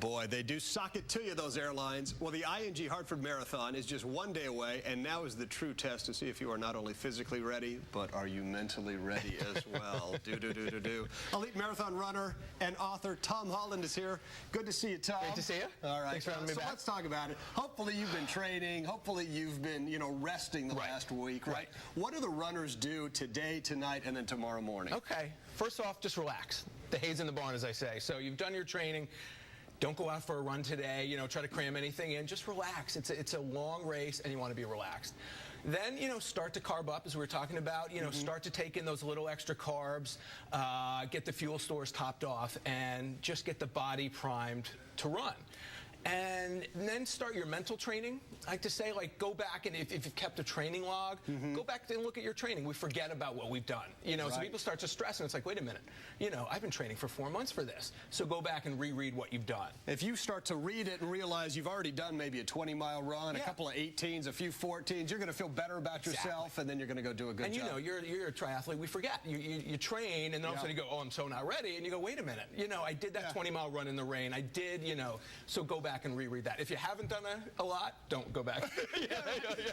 boy, they do sock it to you, those airlines. Well, the ING Hartford Marathon is just one day away, and now is the true test to see if you are not only physically ready, but are you mentally ready as well. Elite marathon runner and author Tom Holland is here. Good to see you, Tom. Great to see you. All right. Thanks for having me back. Let's talk about it. Hopefully you've been training. Hopefully you've been, resting the last week, right? What do the runners do today, tonight, and then tomorrow morning? Okay. First off, just relax. The hay's in the barn, as I say. So you've done your training. Don't go out for a run today, try to cram anything in. Just relax. It's a long race, and you want to be relaxed. Then, start to carb up, as we were talking about. Start to take in those little extra carbs, get the fuel stores topped off, and just get the body primed to run. And then start your mental training. I like to say, go back, and if you've kept a training log, go back and look at your training. We forget about what we've done. So people start to stress, and it's like, wait a minute, I've been training for 4 months for this. So go back and reread what you've done. If you start to read it and realize you've already done maybe a 20-mile run, a couple of 18s, a few 14s, you're going to feel better about yourself, and then you're going to go do a good job. And you're a triathlete. We forget. You train, and then all of a sudden you go, oh, I'm so not ready. And you go, wait a minute. I did that 20-mile run in the rain. I did, so go back and reread that. If you haven't done a lot, don't go back.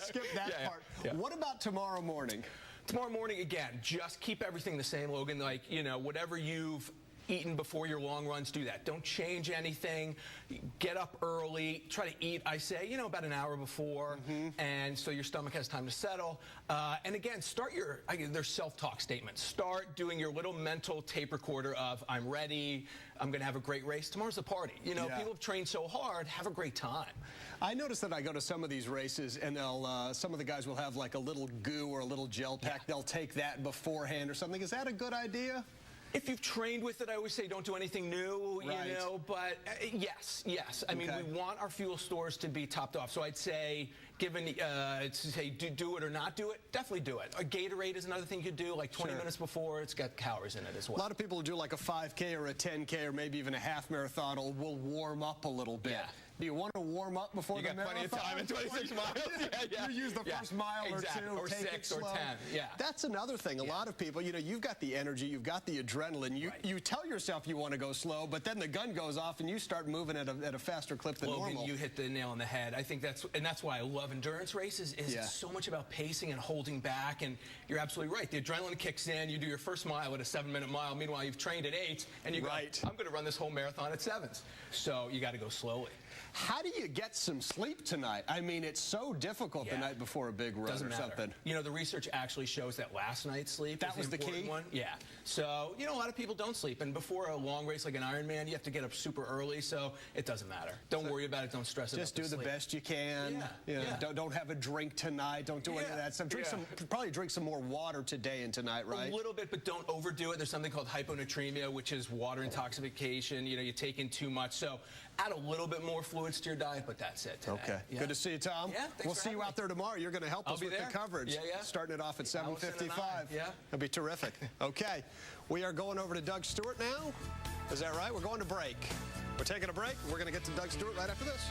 Skip that part. What about tomorrow morning? Tomorrow morning, again, just keep everything the same, Logan. Whatever you've eaten before your long runs, do that. Don't change anything. Get up early. Try to eat, I say, about an hour before, and so your stomach has time to settle. And again, start their self-talk statements. Start doing your little mental tape recorder of, I'm ready, I'm going to have a great race. Tomorrow's the party. People have trained so hard, have a great time. I notice that I go to some of these races, and some of the guys will have like a little goo or a little gel pack. They'll take that beforehand or something. Is that a good idea? If you've trained with it, I always say don't do anything new, but yes. I mean, we want our fuel stores to be topped off. So I'd say, do it or not do it, definitely do it. A Gatorade is another thing you could do, like 20 minutes before. It's got calories in it as well. A lot of people will do like a 5K or a 10K or maybe even a half marathon will warm up a little bit. Do you want to warm up before the marathon? You got plenty of time in 26 miles. You use the first mile or two, or take 6 or 10. That's another thing. A lot of people, you've got the energy, you've got the adrenaline. You tell yourself you want to go slow, but then the gun goes off and you start moving at a faster clip than normal. You hit the nail on the head. I think that's why I love endurance races. It's so much about pacing and holding back, and you're absolutely right. The adrenaline kicks in. You do your first mile at a 7-minute mile. Meanwhile, you've trained at 8, and you go, I'm going to run this whole marathon at 7s. So you got to go slowly. How do you get some sleep tonight? I mean, it's so difficult the night before a big run or something. The research actually shows that last night's sleep is the important one. Yeah. So, a lot of people don't sleep. And before a long race like an Ironman, you have to get up super early, so it doesn't matter. Don't worry about it. Don't stress about it. Just do the best you can. Don't have a drink tonight. Don't do any of that stuff. Probably drink some more water today and tonight, right? A little bit, but don't overdo it. There's something called hyponatremia, which is water intoxication. You take in too much. So add a little bit more fluids to your diet, but that's it today. Okay. Good to see you, Tom. We'll see you out there tomorrow. You're going to help us with the coverage. Starting it off at 7:55. It'll be terrific. Okay. We are going over to Doug Stewart now. Is that right? We're going to break. We're taking a break. We're going to get to Doug Stewart right after this.